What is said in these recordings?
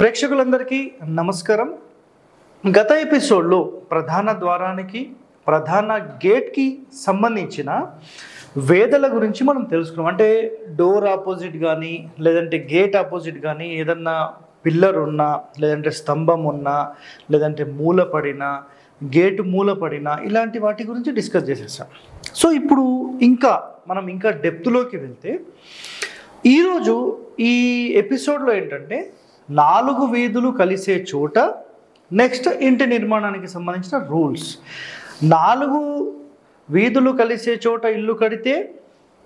ప్రేక్షకులందరికీ నమస్కారం. గత ఎపిసోడ్లో ప్రధాన ద్వారానికి ప్రధాన గేట్కి సంబంధించిన వేదల గురించి మనం తెలుసుకున్నాం. అంటే డోర్ ఆపోజిట్ కానీ లేదంటే గేట్ ఆపోజిట్ కానీ ఏదన్నా పిల్లర్ ఉన్నా లేదంటే స్తంభం ఉన్నా లేదంటే మూలపడిన గేటు మూలపడిన ఇలాంటి వాటి గురించి డిస్కస్ చేసేసాం. సో ఇప్పుడు మనం ఇంకా డెప్త్లోకి వెళ్తే ఈరోజు ఈ ఎపిసోడ్లో ఏంటంటే 4 వీధులు కలిసే చోట నెక్స్ట్ ఇంటి నిర్మాణానికి సంబంధించిన రూల్స్. 4 వీధులు కలిసే చోట ఇల్లు కడితే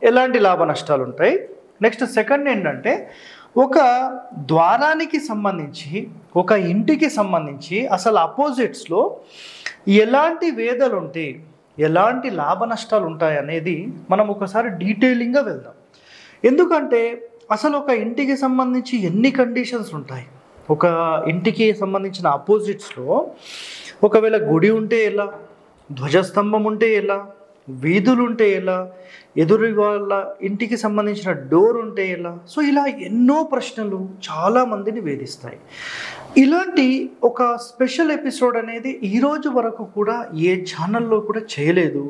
ఎలాంటి లాభ నష్టాలు ఉంటాయి. నెక్స్ట్ సెకండ్ ఏంటంటే ఒక ద్వారానికి సంబంధించి ఒక ఇంటికి సంబంధించి అసలు అపోజిట్స్లో ఎలాంటి వేదలు ఉంటాయి, ఎలాంటి లాభ నష్టాలు ఉంటాయి అనేది మనం ఒకసారి డీటెయిలింగ్గా వెళ్దాం. ఎందుకంటే అసలు ఒక ఇంటికి సంబంధించి ఎన్ని కండిషన్స్ ఉంటాయి. ఒక ఇంటికి సంబంధించిన అపోజిట్స్లో ఒకవేళ గుడి ఉంటే ఎలా, ధ్వజస్తంభం ఉంటే ఎలా, వీధులు ఉంటే ఎలా, ఎదురు వాళ్ళ ఇంటికి సంబంధించిన డోర్ ఉంటే ఎలా. సో ఇలా ఎన్నో ప్రశ్నలు చాలామందిని వేధిస్తాయి. ఇలాంటి ఒక స్పెషల్ ఎపిసోడ్ అనేది ఈరోజు వరకు కూడా ఏ ఛానల్లో కూడా చేయలేదు.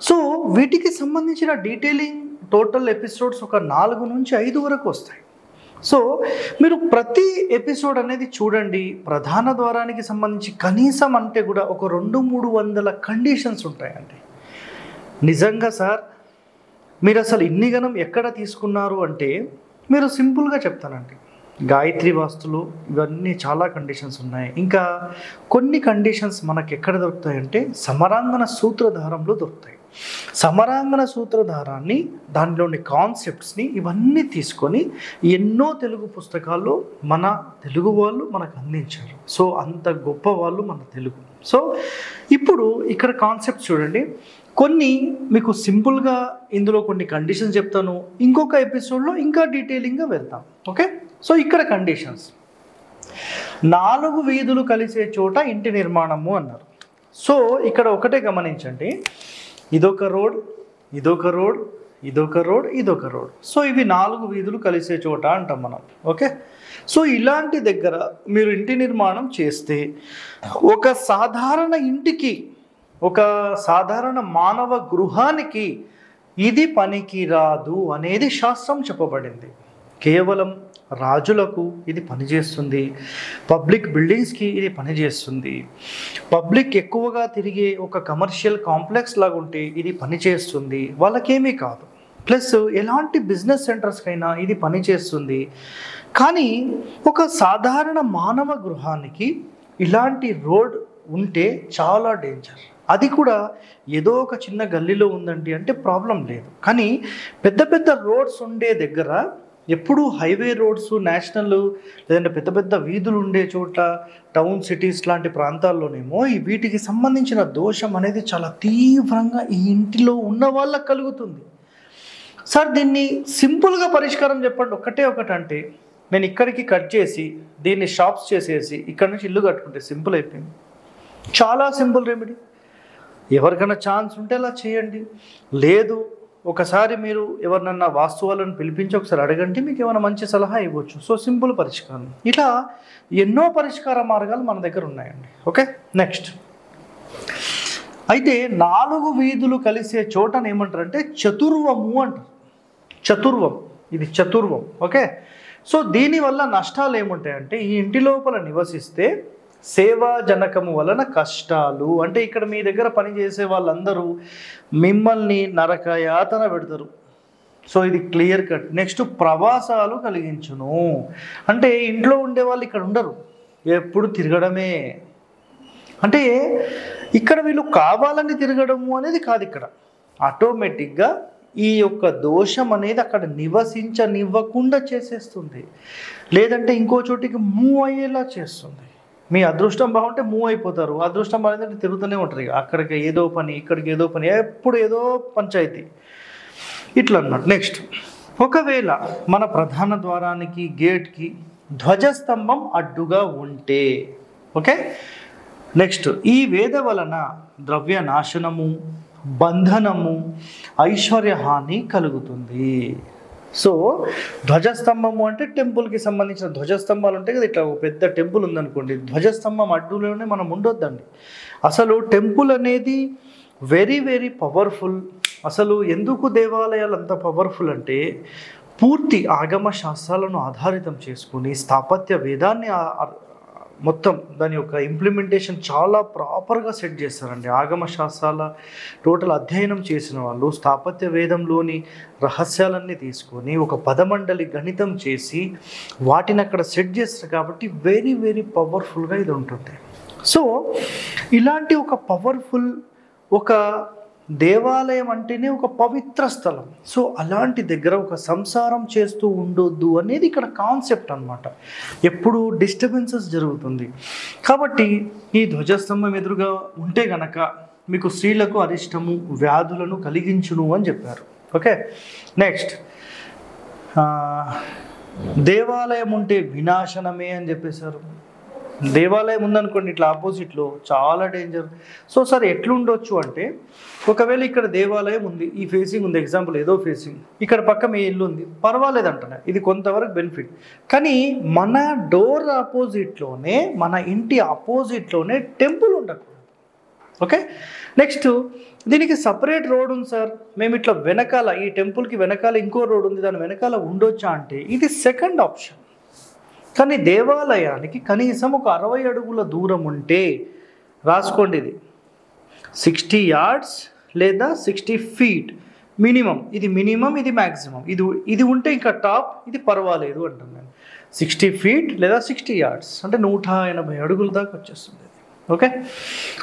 సో వీటికి సంబంధించిన డీటెయిలింగ్ టోటల్ ఎపిసోడ్స్ ఒక 4 నుంచి 5 వరకు వస్తాయి. సో మీరు ప్రతి ఎపిసోడ్ అనేది చూడండి. ప్రధాన ద్వారానికి సంబంధించి కనీసం అంటే కూడా ఒక 200-300 కండిషన్స్ ఉంటాయండి. నిజంగా సార్ మీరు అసలు ఇన్ని గణం ఎక్కడ తీసుకున్నారు అంటే మీరు సింపుల్గా చెప్తానండి. గాయత్రి వాస్తులు ఇవన్నీ చాలా కండిషన్స్ ఉన్నాయి. ఇంకా కొన్ని కండిషన్స్ మనకు ఎక్కడ దొరుకుతాయంటే సమరాంగణ సూత్రధారంలో దొరుకుతాయి. సమరాంగణ సూత్రధారాన్ని దానిలోని కాన్సెప్ట్స్ని ఇవన్నీ తీసుకొని ఎన్నో తెలుగు పుస్తకాల్లో మన తెలుగు వాళ్ళు మనకు అందించారు. సో అంత గొప్ప వాళ్ళు మన తెలుగు. సో ఇప్పుడు ఇక్కడ కాన్సెప్ట్స్ చూడండి. కొన్ని మీకు సింపుల్గా ఇందులో కొన్ని కండిషన్స్ చెప్తాను. ఇంకొక ఎపిసోడ్లో ఇంకా డీటెయిలింగ్గా వెళ్తాం. ఓకే. సో ఇక్కడ కండిషన్స్ 4 వీధులు కలిసే చోట ఇంటి నిర్మాణము అన్నారు. సో ఇక్కడ ఒకటే గమనించండి. ఇదొక రోడ్, ఇదొక రోడ్, ఇదొక రోడ్, ఇదొక రోడ్. సో ఇవి 4 వీధులు కలిసే చోట అంటాం మనం. ఓకే. సో ఇలాంటి దగ్గర మీరు ఇంటి నిర్మాణం చేస్తే ఒక సాధారణ ఇంటికి, ఒక సాధారణ మానవ గృహానికి ఇది పనికి రాదు అనేది శాస్త్రం చెప్పబడింది. కేవలం రాజులకు ఇది పనిచేస్తుంది, పబ్లిక్ బిల్డింగ్స్కి ఇది పనిచేస్తుంది, పబ్లిక్ ఎక్కువగా తిరిగే ఒక కమర్షియల్ కాంప్లెక్స్ లాగా ఉంటే ఇది పనిచేస్తుంది, వాళ్ళకేమీ కాదు. ప్లస్ ఎలాంటి బిజినెస్ సెంటర్స్కైనా ఇది పనిచేస్తుంది. కానీ ఒక సాధారణ మానవ గృహానికి ఇలాంటి రోడ్ ఉంటే చాలా డేంజర్. అది కూడా ఏదో ఒక చిన్న గల్లీలో ఉందండి అంటే ప్రాబ్లం లేదు. కానీ పెద్ద పెద్ద రోడ్స్ ఉండే దగ్గర ఎప్పుడూ హైవే రోడ్స్, నేషనల్ లేదంటే పెద్ద పెద్ద వీధులు ఉండే చోట, టౌన్ సిటీస్ లాంటి ప్రాంతాల్లోనేమో ఈ వీటికి సంబంధించిన దోషం అనేది చాలా తీవ్రంగా ఈ ఇంటిలో ఉన్న వాళ్ళకి కలుగుతుంది. సార్ దీన్ని సింపుల్గా పరిష్కారం చెప్పండి. ఒకటంటే నేను ఇక్కడికి కట్ చేసి దీన్ని షాప్స్ చేసేసి ఇక్కడ నుంచి ఇల్లు కట్టుకుంటే సింపుల్ అయిపోయింది. చాలా సింపుల్ రెమెడీ. ఎవరికైనా ఛాన్స్ ఉంటే అలా చేయండి. లేదు ఒకసారి మీరు ఎవరినన్నా వాస్తు వాళ్ళని పిలిపించి ఒకసారి అడగండి, మీకు ఏమైనా మంచి సలహా ఇవ్వచ్చు. సో సింపుల్ పరిష్కారం. ఇలా ఎన్నో పరిష్కార మార్గాలు మన దగ్గర ఉన్నాయండి. ఓకే. నెక్స్ట్ అయితే 4 వీధులు కలిసే చోటను ఏమంటారంటే చతుర్వము అంటారు. చతుర్వం, ఇది చతుర్వం. ఓకే. సో దీనివల్ల నష్టాలు ఏముంటాయంటే ఈ ఇంటి లోపల నివసిస్తే సేవాజనకము వలన కష్టాలు. అంటే ఇక్కడ మీ దగ్గర పనిచేసే వాళ్ళందరూ మిమ్మల్ని నరకయాతన పెడతారు. సో ఇది క్లియర్ కట్. నెక్స్ట్ ప్రవాసాలు కలిగించును. అంటే ఇంట్లో ఉండే వాళ్ళు ఇక్కడ ఉండరు, ఎప్పుడు తిరగడమే. అంటే ఇక్కడ వీళ్ళు కావాలని తిరగడము అనేది కాదు. ఇక్కడ ఆటోమేటిక్గా ఈ యొక్క దోషం అనేది అక్కడ నివసించనివ్వకుండా చేసేస్తుంది, లేదంటే ఇంకో చోటికి మూవ్ అయ్యేలా చేస్తుంది. మీ అదృష్టం బాగుంటే మూవ్ అయిపోతారు, అదృష్టం బాగుంటే తిరుగుతూనే ఉంటారు. అక్కడికి ఏదో పని, ఇక్కడికి ఏదో పని, ఎప్పుడు ఏదో పంచాయతీ ఇట్లా అన్నమాట. నెక్స్ట్ ఒకవేళ మన ప్రధాన ద్వారానికి గేట్కి ధ్వజస్తంభం అడ్డుగా ఉంటే, ఓకే. నెక్స్ట్ ఈ వేద వలన ద్రవ్య నాశనము, బంధనము, ఐశ్వర్య హాని కలుగుతుంది. సో ధ్వజస్తంభము అంటే టెంపుల్కి సంబంధించిన ధ్వజస్తంభాలు ఉంటాయి కదా, ఇట్లా ఒక పెద్ద టెంపుల్ ఉందనుకోండి, ధ్వజస్తంభం అడ్డులోనే మనం ఉండొద్దండి. అసలు టెంపుల్ అనేది వెరీ వెరీ పవర్ఫుల్. అసలు ఎందుకు దేవాలయాలు అంత పవర్ఫుల్ అంటే పూర్తి ఆగమ శాస్త్రాలను ఆధారితం చేసుకుని స్థాపత్య వేదాన్ని మొత్తం దాని యొక్క ఇంప్లిమెంటేషన్ చాలా ప్రాపర్గా సెట్ చేస్తారండి. ఆగమ శాస్త్రాల టోటల్ అధ్యయనం చేసిన వాళ్ళు స్థాపత్య వేదంలోని రహస్యాలన్నీ తీసుకొని ఒక పదమండలి గణితం చేసి వాటిని అక్కడ సెట్ చేస్తారు కాబట్టి వెరీ వెరీ పవర్ఫుల్గా ఇది ఉంటుంది. సో ఇలాంటి ఒక పవర్ఫుల్ ఒక దేవాలయం అంటేనే ఒక పవిత్ర స్థలం. సో అలాంటి దగ్గర ఒక సంసారం చేస్తూ ఉండొద్దు అనేది ఇక్కడ కాన్సెప్ట్ అనమాట. ఎప్పుడు డిస్టర్బెన్సెస్ జరుగుతుంది కాబట్టి ఈ ధ్వజస్తంభం ఎదురుగా ఉంటే గనక మీకు స్త్రీలకు అరిష్టము వ్యాధులను కలిగించును అని చెప్పారు. ఓకే, నెక్స్ట్ దేవాలయం ఉంటే వినాశనమే అని చెప్పేశారు. దేవాలయం ఉందనుకోండి ఇట్లా ఆపోజిట్లో చాలా డేంజర్. సో సరే ఎట్లుండొచ్చు అంటే ఒకవేళ ఇక్కడ దేవాలయం ఉంది, ఈ ఫేసింగ్ ఉంది, ఎగ్జాంపుల్ ఏదో ఫేసింగ్, ఇక్కడ పక్క మీ ఇల్లు ఉంది, పర్వాలేదు అంటున్నా, ఇది కొంతవరకు బెనిఫిట్. కానీ మన డోర్ ఆపోజిట్లోనే మన ఇంటి ఆపోజిట్లోనే టెంపుల్ ఉండకూడదు. ఓకే, నెక్స్ట్ దీనికి సపరేట్ రోడ్ ఉంది సార్, మేము ఇట్లా వెనకాల ఈ టెంపుల్కి వెనకాల ఇంకో రోడ్ ఉంది, దాని వెనకాల ఉండొచ్చా అంటే ఇది సెకండ్ ఆప్షన్. కానీ దేవాలయానికి కనీసం ఒక 60 అడుగుల దూరం ఉంటే రాసుకోండి, ఇది 60 yards లేదా 60 feet మినిమం. ఇది మినిమం, ఇది మ్యాక్సిమం. ఇది ఉంటే ఇంకా టాప్, ఇది పర్వాలేదు అంటున్నాను. 60 feet లేదా 60 yards అంటే 180 అడుగుల దాకా వచ్చేస్తుంది. ఓకే,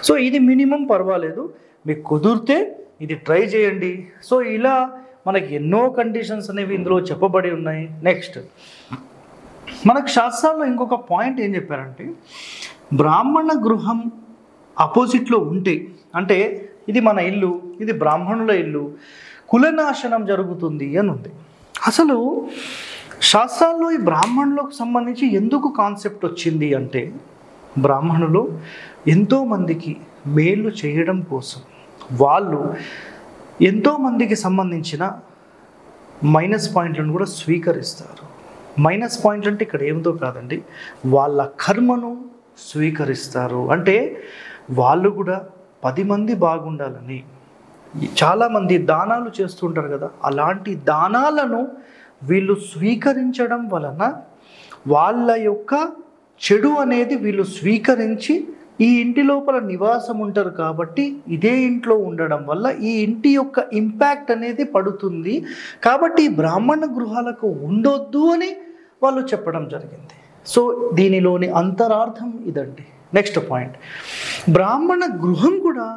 సో ఇది మినిమం, పర్వాలేదు, మీకు కుదిరితే ఇది ట్రై చేయండి. సో ఇలా మనకి ఎన్నో కండిషన్స్ అనేవి ఇందులో చెప్పబడి ఉన్నాయి. నెక్స్ట్ మనకు శాస్త్రాల్లో ఇంకొక పాయింట్ ఏం చెప్పారంటే బ్రాహ్మణ గృహం ఆపోజిట్లో ఉంటే, అంటే ఇది మన ఇల్లు, ఇది బ్రాహ్మణుల ఇల్లు, కులనాశనం జరుగుతుంది అని ఉంది. అసలు శాస్త్రాల్లో ఈ బ్రాహ్మణులకు సంబంధించి ఎందుకు కాన్సెప్ట్ వచ్చింది అంటే బ్రాహ్మణులు ఎంతోమందికి మేలు చేయడం కోసం వాళ్ళు ఎంతోమందికి సంబంధించిన మైనస్ పాయింట్లను కూడా స్వీకరిస్తారు. మైనస్ పాయింట్ అంటే ఇక్కడ ఏమిటో కాదండి, వాళ్ళ కర్మను స్వీకరిస్తారు. అంటే వాళ్ళు కూడా 10 మంది బాగుండాలని చాలామంది దానాలు చేస్తుంటారు కదా, అలాంటి దానాలను వీళ్ళు స్వీకరించడం వలన వాళ్ళ యొక్క చెడు అనేది వీళ్ళు స్వీకరించి ఈ ఇంటి లోపల నివాసం ఉంటారు కాబట్టి ఇదే ఇంట్లో ఉండడం వల్ల ఈ ఇంటి యొక్క ఇంపాక్ట్ అనేది పడుతుంది. కాబట్టి బ్రాహ్మణ గృహాలకు ఉండొద్దు అని వాళ్ళు చెప్పడం జరిగింది. సో దీనిలోని అంతరార్థం ఇదండి. నెక్స్ట్ పాయింట్, బ్రాహ్మణ గృహం కూడా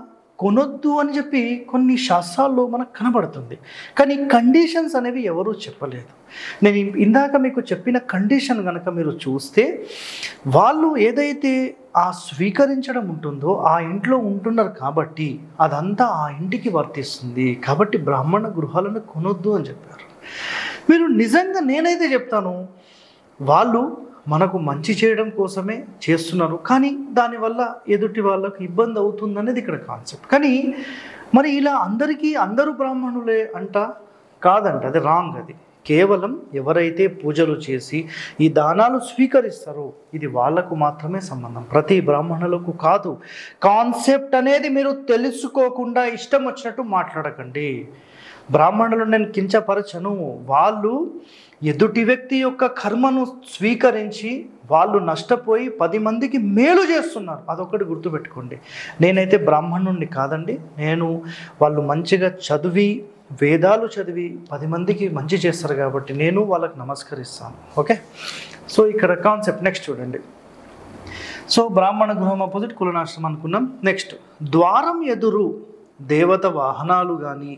కొనొద్దు అని చెప్పి కొన్ని శాస్త్రాల్లో మనకు కనబడుతుంది. కానీ కండిషన్స్ అనేవి ఎవరూ చెప్పలేదు. నేను ఇందాక మీకు చెప్పిన కండిషన్ కనుక మీరు చూస్తే వాళ్ళు ఏదైతే ఆ స్వీకరించడం ఉంటుందో ఆ ఇంట్లో ఉంటున్నారు కాబట్టి అదంతా ఆ ఇంటికి వర్తిస్తుంది. కాబట్టి బ్రాహ్మణ గృహాలను కొనొద్దు అని చెప్పారు. మీరు నిజంగా నేనైతే చెప్తాను, వాళ్ళు మనకు మంచి చేయడం కోసమే చేస్తున్నారు, కానీ దానివల్ల ఎదుటి వాళ్ళకు ఇబ్బంది అవుతుందనేది ఇక్కడ కాన్సెప్ట్. కానీ మరి ఇలా అందరూ బ్రాహ్మణులే అంట కాదంట, అది రాంగ్. అది కేవలం ఎవరైతే పూజలు చేసి ఈ దానాలు స్వీకరిస్తారో ఇది వాళ్లకు మాత్రమే సంబంధం, ప్రతి బ్రాహ్మణులకు కాదు. కాన్సెప్ట్ అనేది మీరు తెలుసుకోకుండా ఇష్టం వచ్చినట్టు మాట్లాడకండి. బ్రాహ్మణులు నేను కించపరచను, వాళ్ళు ఎదుటి వ్యక్తి యొక్క కర్మను స్వీకరించి వాళ్ళు నష్టపోయి 10 మందికి మేలు చేస్తున్నారు. అదొకటి గుర్తుపెట్టుకోండి. నేనైతే బ్రాహ్మణుణ్ణి కాదండి, నేను వాళ్ళు మంచిగా చదివి వేదాలు చదివి 10 మందికి మంచి చేస్తారు కాబట్టి నేను వాళ్ళకి నమస్కరిస్తాను. ఓకే, సో ఇక్కడ కాన్సెప్ట్ నెక్స్ట్ చూడండి. సో బ్రాహ్మణ గృహం ఆపోజిట్ కులనాశనం అనుకున్నాం. నెక్స్ట్ ద్వారం ఎదురు దేవత వాహనాలు కానీ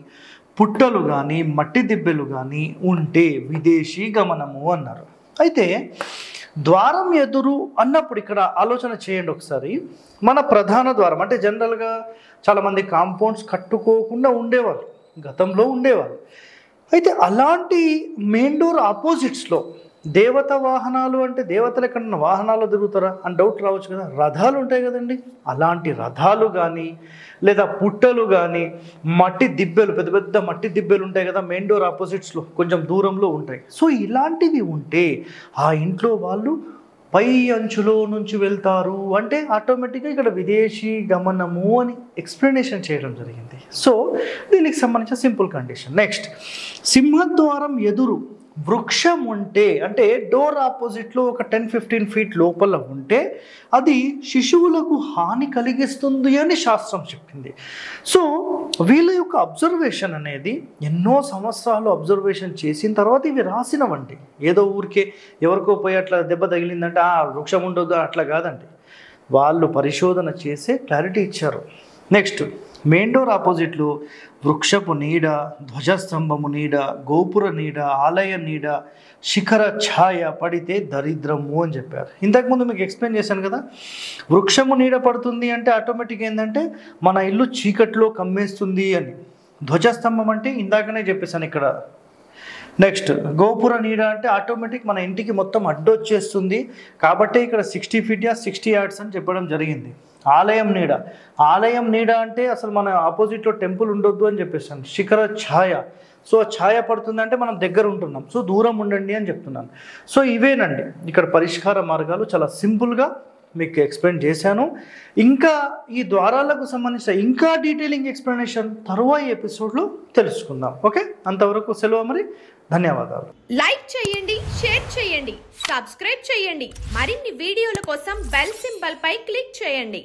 పుట్టలు కానీ మట్టి దిబ్బెలు కానీ ఉంటే విదేశీ గమనము అన్నారు. అయితే ద్వారం ఎదురు అన్నప్పుడు ఇక్కడ ఆలోచన చేయండి ఒకసారి. మన ప్రధాన ద్వారం అంటే జనరల్గా చాలామంది కాంపౌండ్స్ కట్టుకోకుండా ఉండేవాళ్ళు, గతంలో ఉండేవాళ్ళు. అయితే అలాంటి మెయిన్ డోర్ ఆపోజిట్స్లో దేవత వాహనాలు అంటే దేవతలు ఎక్కడన్నా వాహనాలు తిరుగుతారా అని డౌట్ రావచ్చు కదా. రథాలు ఉంటాయి కదండి, అలాంటి రథాలు కానీ లేదా పుట్టలు కానీ మట్టి దిబ్బెలు, పెద్ద పెద్ద మట్టి దిబ్బెలు ఉంటాయి కదా మెయిన్ డోర్ ఆపోజిట్స్లో కొంచెం దూరంలో ఉంటాయి. సో ఇలాంటివి ఉంటే ఆ ఇంట్లో వాళ్ళు పై అంచులో నుంచి వెళ్తారు అంటే ఆటోమేటిక్గా ఇక్కడ విదేశీ గమనము అని ఎక్స్ప్లెనేషన్ చేయడం జరిగింది. సో దీనికి సంబంధించిన సింపుల్ కండిషన్. నెక్స్ట్, సింహద్వారం ఎదురు వృక్షం ఉంటే అంటే డోర్ ఆపోజిట్లో ఒక 10-15 ఫీట్ లోపల ఉంటే అది శిశువులకు హాని కలిగిస్తుంది అని శాస్త్రం చెప్పింది. సో వీళ్ళ యొక్క అబ్జర్వేషన్ అనేది ఎన్నో సంవత్సరాలు అబ్జర్వేషన్ చేసిన తర్వాత ఇవి రాసినవండి. ఏదో ఊరికే ఎవరికో పోయి అట్లా దెబ్బ తగిలిందంటే వృక్షం ఉండొద్దు అట్లా కాదండి, వాళ్ళు పరిశోధన చేసే క్లారిటీ ఇచ్చారు. నెక్స్ట్, మెయిన్ డోర్ ఆపోజిట్లో వృక్షపు నీడ, ధ్వజస్తంభము నీడ, గోపుర నీడ, ఆలయ నీడ, శిఖర ఛాయ పడితే దరిద్రము అని చెప్పారు. ఇంతకుముందు మీకు ఎక్స్ప్లెయిన్ చేశాను కదా, వృక్షము నీడ పడుతుంది అంటే ఆటోమేటిక్ ఏంటంటే మన ఇల్లు చీకట్లో కమ్మేస్తుంది అని. ధ్వజస్తంభం అంటే ఇందాకనే చెప్పేశాను ఇక్కడ. నెక్స్ట్, గోపుర నీడ అంటే ఆటోమేటిక్ మన ఇంటికి మొత్తం అడ్డొచ్చేస్తుంది కాబట్టి ఇక్కడ 60 feet 60 yards అని చెప్పడం జరిగింది. ఆలయం నీడ, ఆలయం నీడ అంటే అసలు మన ఆపోజిట్లో టెంపుల్ ఉండొద్దు అని చెప్పేసాను. శిఖర ఛాయ, సో ఛాయ పడుతుందంటే మనం దగ్గర ఉంటున్నాం, సో దూరం ఉండండి అని చెప్తున్నాను. సో ఇవేనండి ఇక్కడ పరిష్కార మార్గాలు, చాలా సింపుల్గా మీకు ఎక్స్ప్లెయిన్ చేశాను. ఇంకా ఈ ద్వారాలకు సంబంధించిన ఇంకా డీటెయిలింగ్ ఎక్స్ప్లెనేషన్ తరువాయి ఎపిసోడ్లో తెలుసుకుందాం. ఓకే, అంతవరకు సెలవు మరి. ధన్యవాదాలు. లైక్ చేయండి, షేర్ చేయండి, సబ్స్క్రైబ్ చేయండి. మరిన్ని వీడియోల కోసం బెల్ సింబల్ పై క్లిక్ చేయండి.